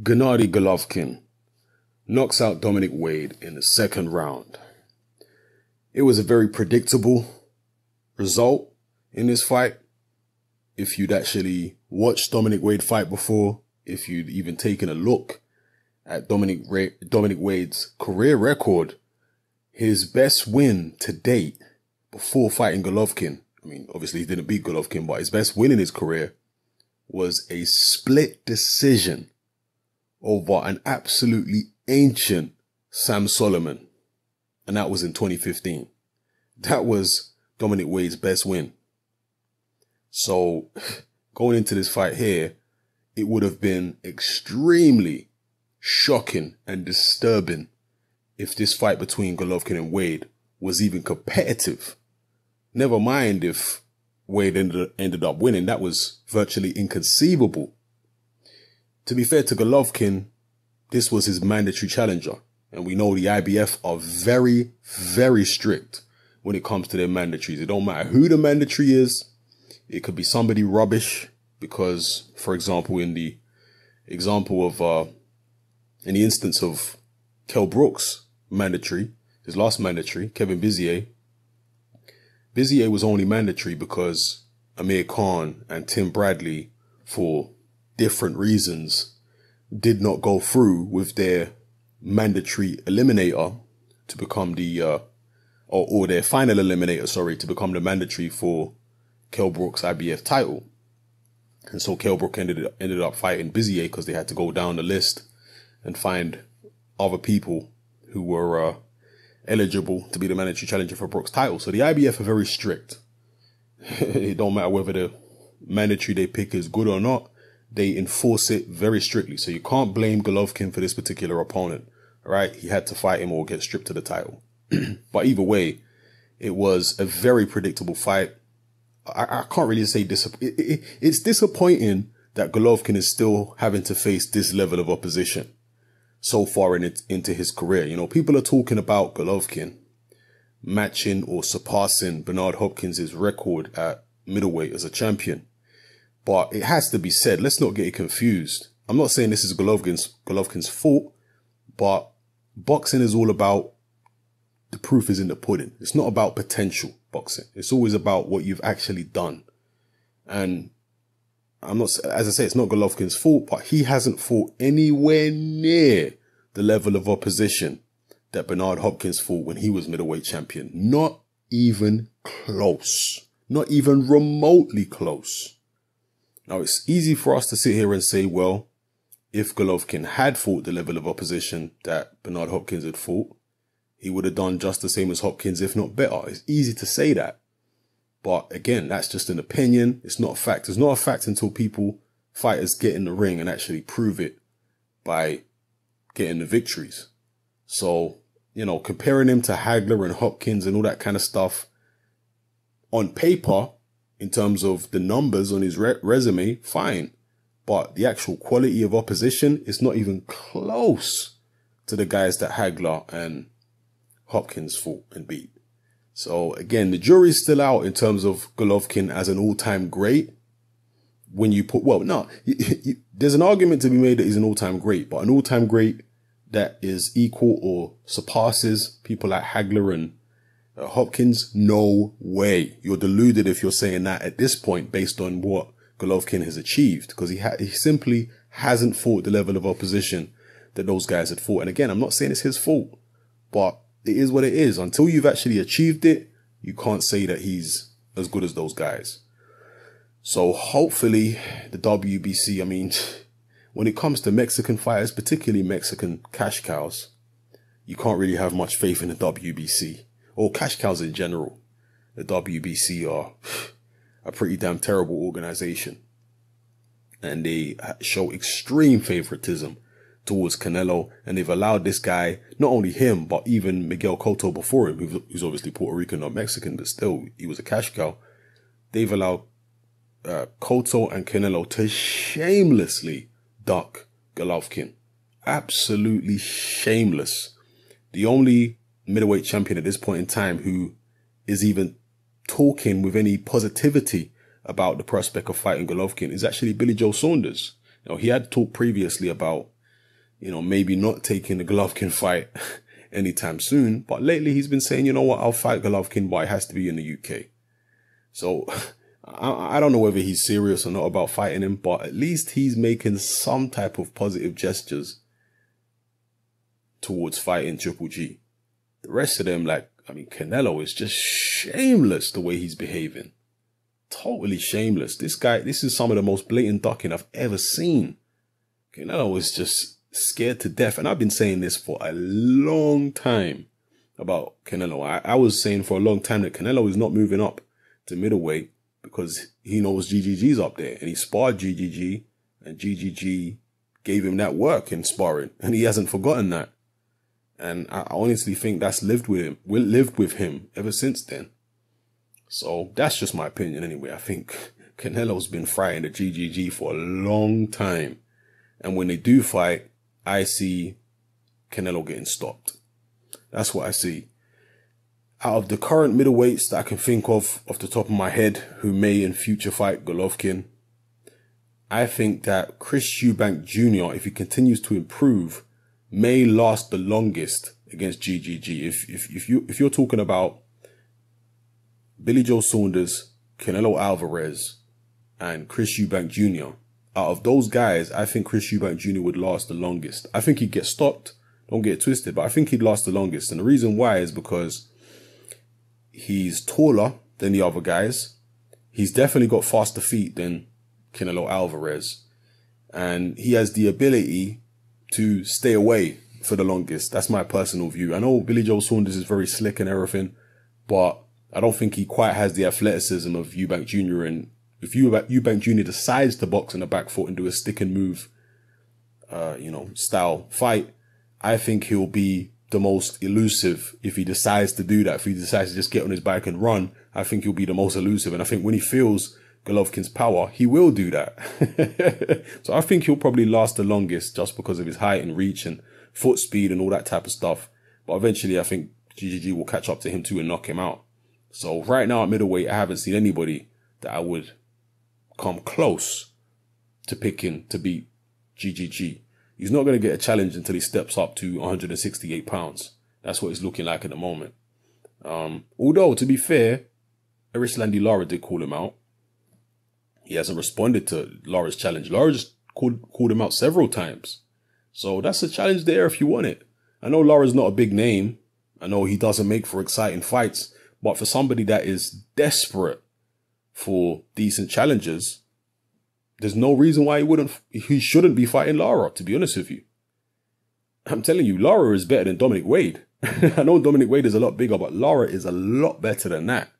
Gennady Golovkin knocks out Dominic Wade in the second round. It was a very predictable result in this fight. If you'd actually watched Dominic Wade fight before, if you'd even taken a look at Dominic Wade's career record, his best win to date before fighting Golovkin, I mean, obviously he didn't beat Golovkin, but his best win in his career was a split decision over an absolutely ancient Sam Solomon. And that was in 2015. That was Dominic Wade's best win. So going into this fight here, it would have been extremely shocking and disturbing if this fight between Golovkin and Wade was even competitive. Never mind if Wade ended up winning. That was virtually inconceivable. To be fair to Golovkin, this was his mandatory challenger. And we know the IBF are very, very strict when it comes to their mandatories. It don't matter who the mandatory is. It could be somebody rubbish because, for example, in the instance of Kell Brook's mandatory, his last mandatory, Kevin Bizier was only mandatory because Amir Khan and Tim Bradley, for different reasons, did not go through with their mandatory eliminator to become the, or their final eliminator, sorry, to become the mandatory for Kell Brook's IBF title. And so Kell Brook ended up fighting Bizier because they had to go down the list and find other people who were eligible to be the mandatory challenger for Brook's title. So the IBF are very strict. It don't matter whether the mandatory they pick is good or not. They enforce it very strictly. So you can't blame Golovkin for this particular opponent. All right. He had to fight him or get stripped of the title. But either way, it was a very predictable fight. I can't really say it's disappointing that Golovkin is still having to face this level of opposition so far into his career. You know, people are talking about Golovkin matching or surpassing Bernard Hopkins' record at middleweight as a champion. But it has to be said, let's not get it confused. I'm not saying this is Golovkin's fault, but boxing is all about the proof is in the pudding. It's not about potential boxing. It's always about what you've actually done. And I'm not, as I say, it's not Golovkin's fault, but he hasn't fought anywhere near the level of opposition that Bernard Hopkins fought when he was middleweight champion. Not even close. Not even remotely close. Now, it's easy for us to sit here and say, well, if Golovkin had fought the level of opposition that Bernard Hopkins had fought, he would have done just the same as Hopkins, if not better. It's easy to say that. But again, that's just an opinion. It's not a fact. It's not a fact until fighters get in the ring and actually prove it by getting the victories. So, you know, comparing him to Hagler and Hopkins and all that kind of stuff on paper, in terms of the numbers on his resume, fine. But the actual quality of opposition is not even close to the guys that Hagler and Hopkins fought and beat. So again, the jury's still out in terms of Golovkin as an all-time great. When you put, well, no, there's an argument to be made that he's an all-time great, but an all-time great that is equal or surpasses people like Hagler and Hopkins, no way. You're deluded if you're saying that at this point based on what Golovkin has achieved, because he simply hasn't fought the level of opposition that those guys had fought. And again, I'm not saying it's his fault, but it is what it is. Until you've actually achieved it, you can't say that he's as good as those guys. So hopefully the WBC, I mean, when it comes to Mexican fighters, particularly Mexican cash cows, you can't really have much faith in the WBC or cash cows in general. The WBC are a pretty damn terrible organization, and they show extreme favoritism towards Canelo, and they've allowed this guy, not only him, but even Miguel Cotto before him, who's obviously Puerto Rican, not Mexican, but still, he was a cash cow. They've allowed Cotto and Canelo to shamelessly duck Golovkin. Absolutely shameless. The only middleweight champion at this point in time who is even talking with any positivity about the prospect of fighting Golovkin is actually Billy Joe Saunders. Now, he had talked previously about maybe not taking the Golovkin fight anytime soon. But lately he's been saying, you know what, I'll fight Golovkin, but it has to be in the UK. So I don't know whether he's serious or not about fighting him, but at least he's making some type of positive gestures towards fighting Triple G. The rest of them, Canelo is just shameless the way he's behaving. Totally shameless. This is some of the most blatant ducking I've ever seen. Canelo is just scared to death. And I've been saying this for a long time about Canelo. I was saying for a long time that Canelo is not moving up to middleweight because he knows GGG's up there. And he sparred GGG, and GGG gave him that work in sparring. And he hasn't forgotten that. And I honestly think that's lived with him ever since then. So that's just my opinion anyway. I think Canelo's been fighting the GGG for a long time. And when they do fight, I see Canelo getting stopped. That's what I see. Out of the current middleweights that I can think of off the top of my head who may in future fight Golovkin, I think that Chris Eubank Jr., if he continues to improve, may last the longest against GGG. If you're talking about Billy Joe Saunders, Canelo Alvarez, and Chris Eubank Jr., out of those guys, I think Chris Eubank Jr. would last the longest. I think he'd get stopped. Don't get it twisted, but I think he'd last the longest. And the reason why is because he's taller than the other guys. He's definitely got faster feet than Canelo Alvarez. And he has the ability to stay away for the longest. That's my personal view. I know Billy Joe Saunders is very slick and everything, but I don't think he quite has the athleticism of Eubank Jr. And if Eubank Jr. decides to box on the back foot and do a stick and move, style fight, I think he'll be the most elusive if he decides to do that. If he decides to just get on his bike and run, I think he'll be the most elusive. And I think when he feels Golovkin's power, he will do that. So I think he'll probably last the longest just because of his height and reach and foot speed and all that type of stuff. But eventually I think GGG will catch up to him too and knock him out. So right now at middleweight, I haven't seen anybody that I would come close to picking to beat GGG. He's not going to get a challenge until he steps up to 168 pounds. That's what it's looking like at the moment. Although, to be fair, Erislandy Lara did call him out. He hasn't responded to Lara's challenge. Lara just called him out several times. So that's a challenge there if you want it. I know Lara's not a big name. I know he doesn't make for exciting fights. But for somebody that is desperate for decent challenges, there's no reason why he shouldn't be fighting Lara, to be honest with you. I'm telling you, Lara is better than Dominic Wade. I know Dominic Wade is a lot bigger, but Lara is a lot better than that.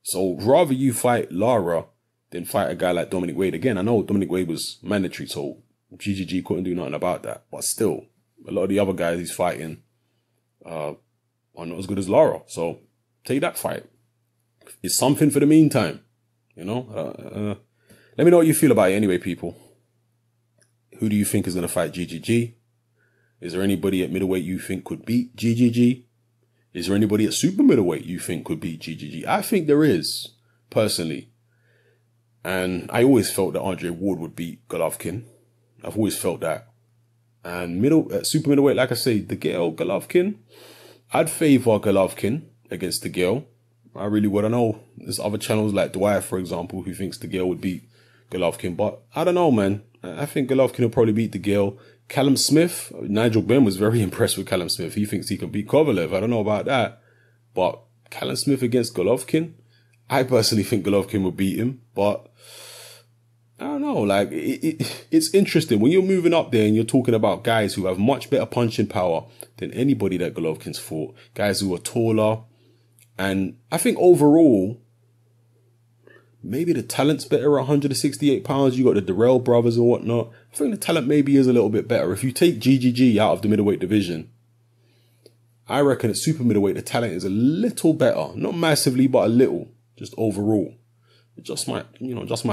So rather you fight Lara than fight a guy like Dominic Wade. Again, I know Dominic Wade was mandatory, so GGG couldn't do nothing about that. But still, a lot of the other guys he's fighting are not as good as Lara. So take that fight. It's something for the meantime, Let me know what you feel about it anyway, people. Who do you think is going to fight GGG? Is there anybody at middleweight you think could beat GGG? Is there anybody at super middleweight you think could beat GGG? I think there is, personally. And I always felt that Andre Ward would beat Golovkin. I've always felt that. And super middleweight, like I say, De Gale, Golovkin, I'd favour Golovkin against De Gale. I really would. I know there's other channels like Dwyer, for example, who thinks De Gale would beat Golovkin. But I don't know, man. I think Golovkin will probably beat De Gale. Callum Smith, Nigel Benn was very impressed with Callum Smith. He thinks he can beat Kovalev. I don't know about that. But Callum Smith against Golovkin, I personally think Golovkin will beat him. But I don't know. It's interesting. When you're moving up there and you're talking about guys who have much better punching power than anybody that Golovkin's fought. Guys who are taller. And I think overall, maybe the talent's better at 168 pounds. You got the Durrell brothers and whatnot. I think the talent maybe is a little bit better. If you take GGG out of the middleweight division, I reckon at super middleweight, the talent is a little better. Not massively, but a little. Just overall. Just my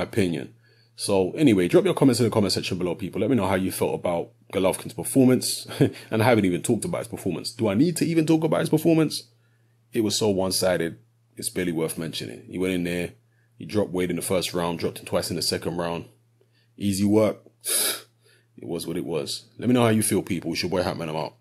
opinion. So anyway, drop your comments in the comment section below, people. Let me know how you felt about Golovkin's performance. And I haven't even talked about his performance. Do I need to even talk about his performance? It was so one-sided, it's barely worth mentioning. He went in there, he dropped Wade in the first round, dropped him twice in the second round. Easy work. It was what it was. Let me know how you feel, people. It's your boy Hatman. I'm out.